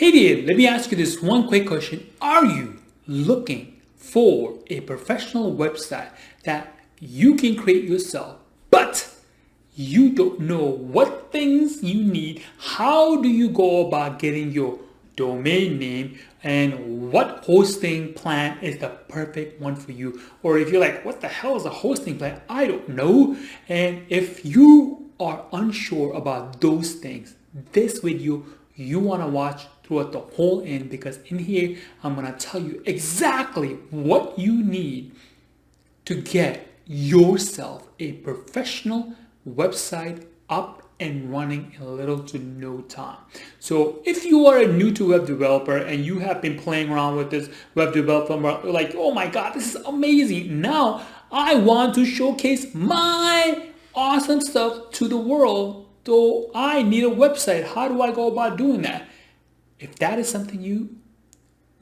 Hey there, let me ask you this one quick question. Are you looking for a professional website that you can create yourself, but you don't know what things you need? How do you go about getting your domain name, and what hosting plan is the perfect one for you? Or if you're like, what the hell is a hosting plan? I don't know. And if you are unsure about those things, this video you want to watch throughout the whole end, because in here I'm going to tell you exactly what you need to get yourself a professional website up and running in little to no time. So if you are a new to web developer and you have been playing around with this web developer, like, oh my god, this is amazing, now I want to showcase my awesome stuff to the world, so I need a website. How do I go about doing that? If that is something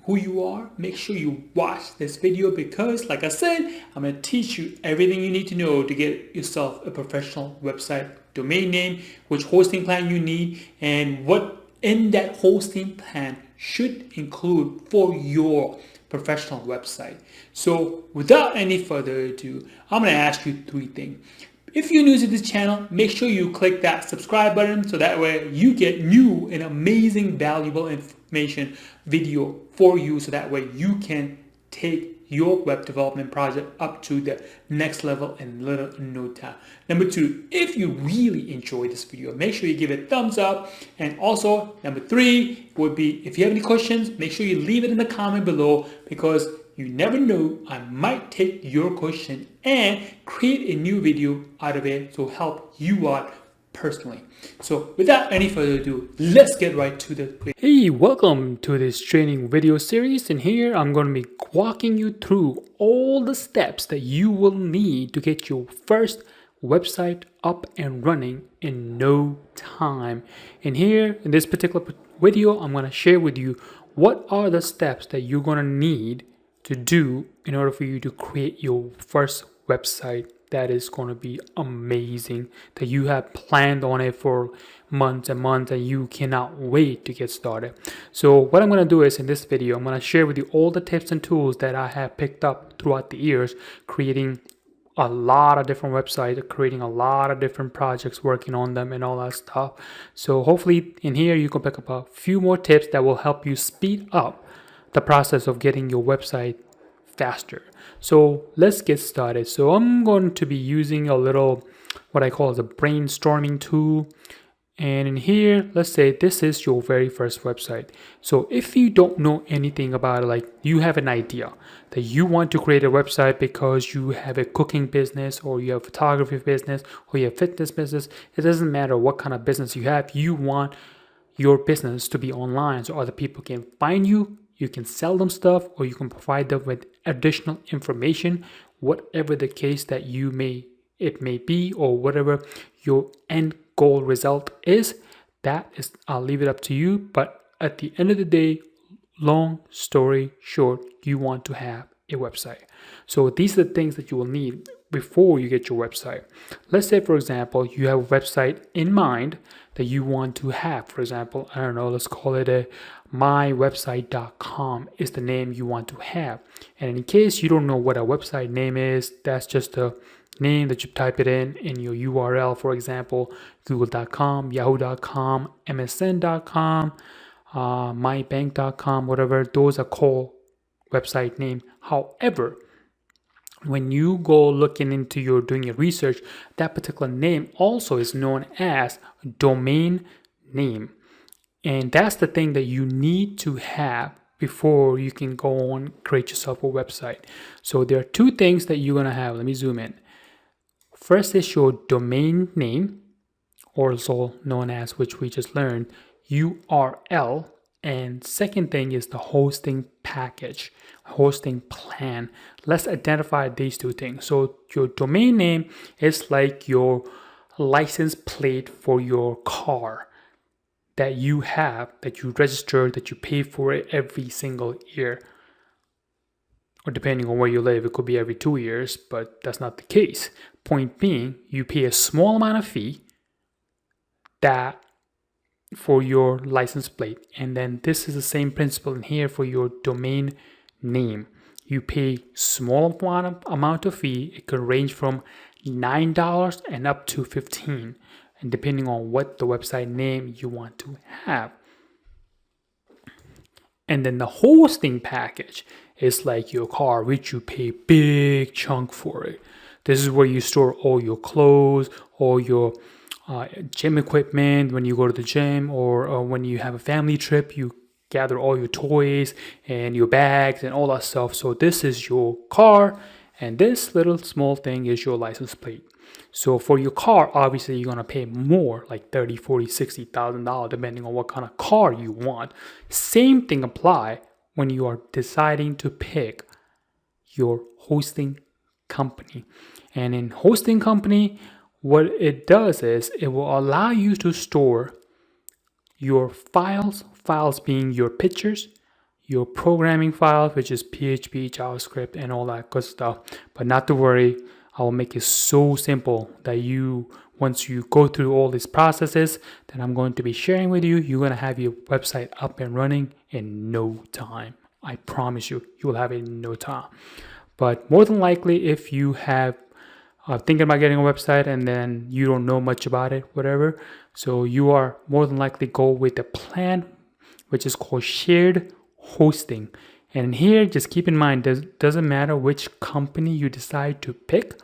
who you are, make sure you watch this video, because like I said, I'm going to teach you everything you need to know to get yourself a professional website domain name, which hosting plan you need, and what in that hosting plan should include for your professional website. So without any further ado, I'm going to ask you three things. If you're new to this channel, make sure you click that subscribe button so that way you get new and amazing valuable information video for you, so that way you can take your web development project up to the next level in little no time. Number two, if you really enjoyed this video, make sure you give it a thumbs up. And also number three would be, if you have any questions, make sure you leave it in the comment below, because you never know, I might take your question and create a new video out of it to help you out personally. So without any further ado, let's get right to the video. Hey, welcome to this training video series, and here I'm going to be walking you through all the steps that you will need to get your first website up and running in no time. And here in this particular video, I'm going to share with you what are the steps that you're going to need to do in order for you to create your first website that is going to be amazing, that you have planned on it for months and months and you cannot wait to get started. So what I'm going to do is, in this video, I'm going to share with you all the tips and tools that I have picked up throughout the years, creating a lot of different websites, creating a lot of different projects, working on them and all that stuff. So hopefully in here you can pick up a few more tips that will help you speed up the process of getting your website faster. So let's get started. So I'm going to be using a little, what I call the brainstorming tool. And in here, let's say this is your very first website. So if you don't know anything about it, like you have an idea that you want to create a website because you have a cooking business, or you have a photography business, or you have fitness business, it doesn't matter what kind of business you have, you want your business to be online so other people can find you. You can sell them stuff, or you can provide them with additional information, whatever the case that it may be, or whatever your end goal result is. That is, I'll leave it up to you. But at the end of the day, long story short, you want to have a website. So these are the things that you will need before you get your website. Let's say, for example, you have a website in mind that you want to have. For example, I don't know, let's call it a mywebsite.com is the name you want to have. And in case you don't know what a website name is, that's just a name that you type it in your URL. For example, google.com, yahoo.com, msn.com, mybank.com, whatever. Those are called website name. However, when you go looking into doing your research, that particular name also is known as domain name. And that's the thing that you need to have before you can go on create yourself a website. So there are two things that you're going to have. Let me zoom in. First is your domain name, also known as, which we just learned, URL. And second thing is the hosting package, hosting plan. Let's identify these two things. So your domain name is like your license plate for your car that you have, that you register, that you pay for it every single year. Or depending on where you live, it could be every 2 years, but that's not the case. Point being, you pay a small amount of fee that for your license plate. And then this is the same principle in here for your domain name. You pay small amount of fee. It could range from $9 and up to $15, and depending on what the website name you want to have. And then the hosting package is like your car, which you pay big chunk for it. This is where you store all your clothes, all your gym equipment when you go to the gym, or when you have a family trip, you gather all your toys and your bags and all that stuff. So this is your car, and this little small thing is your license plate. So for your car, obviously you're gonna pay more, like $30,000, $40,000, $60,000, depending on what kind of car you want. Same thing apply when you are deciding to pick your hosting company. And in hosting company, what it does is it will allow you to store your files being your pictures, your programming files, which is PHP, JavaScript, and all that good stuff. But not to worry, I will make it so simple that once you go through all these processes that I'm going to be sharing with you, you're going to have your website up and running in no time. I promise you, you will have it in no time. But more than likely, if you have thinking about getting a website and then you don't know much about it, whatever, so you are more than likely go with the plan, which is called shared hosting. And here, just keep in mind, doesn't matter which company you decide to pick,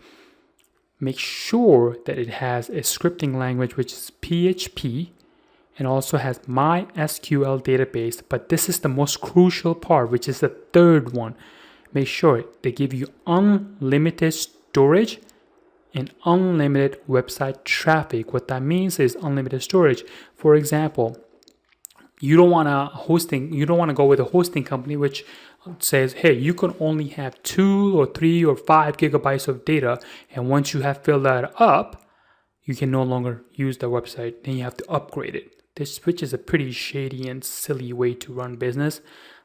make sure that it has a scripting language, which is PHP, and also has MySQL database. But this is the most crucial part, which is the third one. Make sure they give you unlimited storage and unlimited website traffic. What that means is unlimited storage. For example, you don't want to go with a hosting company which says, hey, you can only have 2 or 3 or 5 gigabytes of data, and once you have filled that up, you can no longer use the website, then you have to upgrade it. Which is a pretty shady and silly way to run business,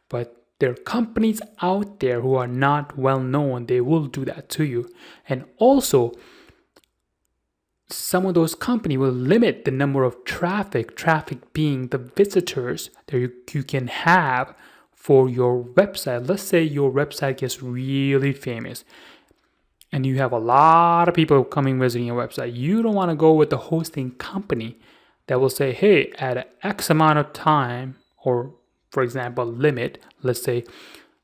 but there are companies out there who are not well known. They will do that to you. And also, some of those companies will limit the number of traffic being the visitors that you can have for your website. Let's say your website gets really famous and you have a lot of people coming visiting your website. You don't want to go with the hosting company that will say, hey, at X amount of time, or for example, limit, let's say,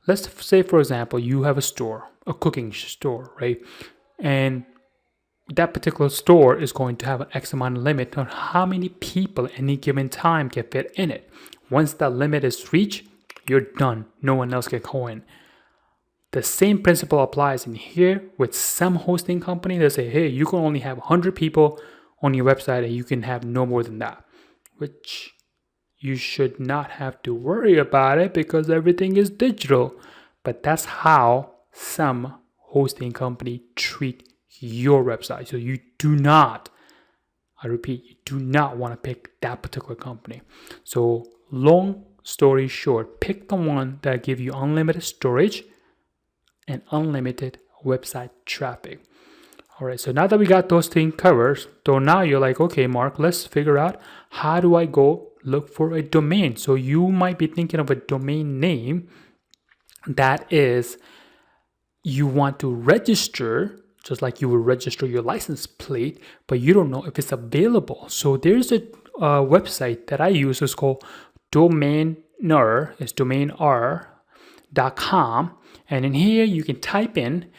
for example, you have a store, a cooking store, right? And that particular store is going to have an X amount of limit on how many people at any given time can fit in it. Once that limit is reached, you're done. No one else can go in. The same principle applies in here with some hosting company that say, hey, you can only have 100 people on your website and you can have no more than that, which you should not have to worry about it because everything is digital. But that's how some hosting company treat your website. So you do not, I repeat, you do not want to pick that particular company. So long story short, pick the one that give you unlimited storage and unlimited website traffic. All right, so now that we got those things covered, so now you're like, okay, Mark, let's figure out how do I go look for a domain. So you might be thinking of a domain name that is you want to register, just like you would register your license plate, but you don't know if it's available. So there's a website that I use. It's called Domainer. It's domainer.com. And in here, you can type in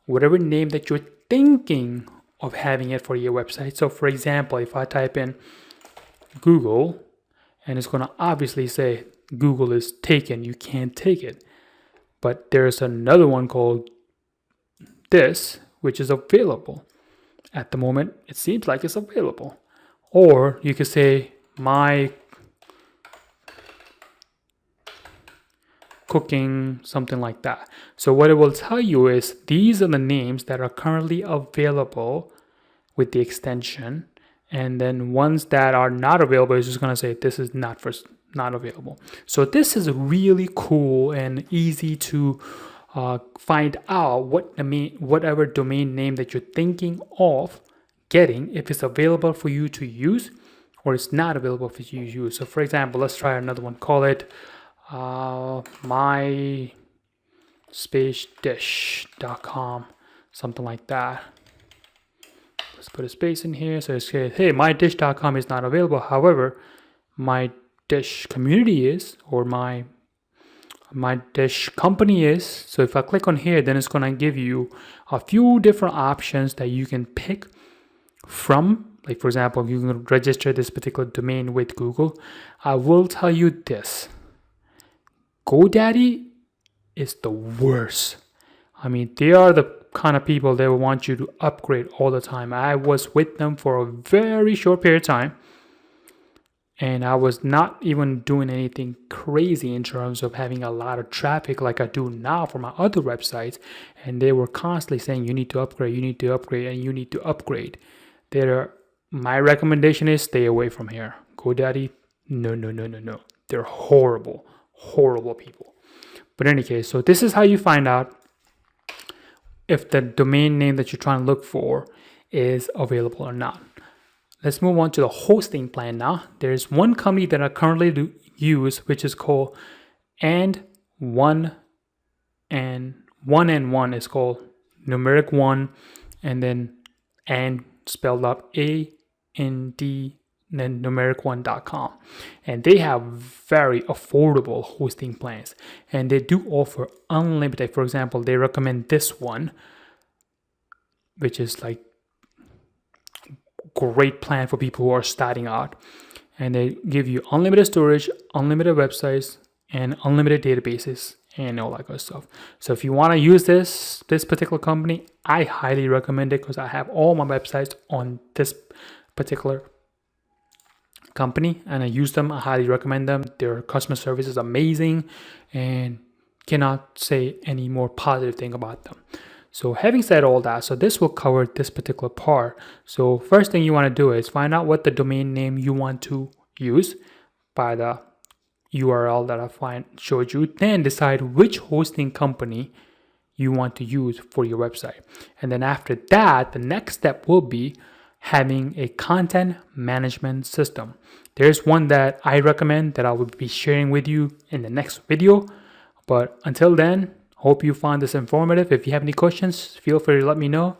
whatever name that you're thinking of having it for your website. So for example, if I type in Google, and it's going to obviously say Google is taken, you can't take it. But there's another one called this, which is available. At the moment, it seems like it's available. Or you could say my cooking, something like that. So what it will tell you is these are the names that are currently available with the extension. And then ones that are not available is just going to say this is not available. So this is really cool and easy to find out whatever domain name that you're thinking of getting, if it's available for you to use, or it's not available for you to use. So for example, let's try another one. Call it myspacedish.com, something like that. Let's put a space in here. So it says, hey, mydish.com is not available. However, my dish community is, or my dish company is. So if I click on here, then it's going to give you a few different options that you can pick from. Like for example, you can register this particular domain with Google. I will tell you this: GoDaddy is the worst. I mean, they are the kind of people that will want you to upgrade all the time. I was with them for a very short period of time, and I was not even doing anything crazy in terms of having a lot of traffic like I do now for my other websites. And they were constantly saying, you need to upgrade, you need to upgrade, and you need to upgrade. My recommendation is stay away from here. GoDaddy, no. They're horrible people. But in any case, so this is how you find out if the domain name that you're trying to look for is available or not. Let's move on to the hosting plan now. There's one company that I currently use, which is called one is called numeric 1, and then and spelled out AND, then numeric1.com. And they have very affordable hosting plans, and they do offer unlimited. For example, they recommend this one, which is like great plan for people who are starting out, and they give you unlimited storage, unlimited websites, and unlimited databases and all that good stuff. So if you want to use this particular company, I highly recommend it, because I have all my websites on this particular company and I use them. I highly recommend them. Their customer service is amazing, and cannot say any more positive thing about them. So having said all that, so this will cover this particular part. So first thing you want to do is find out what the domain name you want to use by the URL that I showed you. Then decide which hosting company you want to use for your website. And then after that, the next step will be having a content management system. There's one that I recommend that I will be sharing with you in the next video. But until then, hope you found this informative. If you have any questions, feel free to let me know.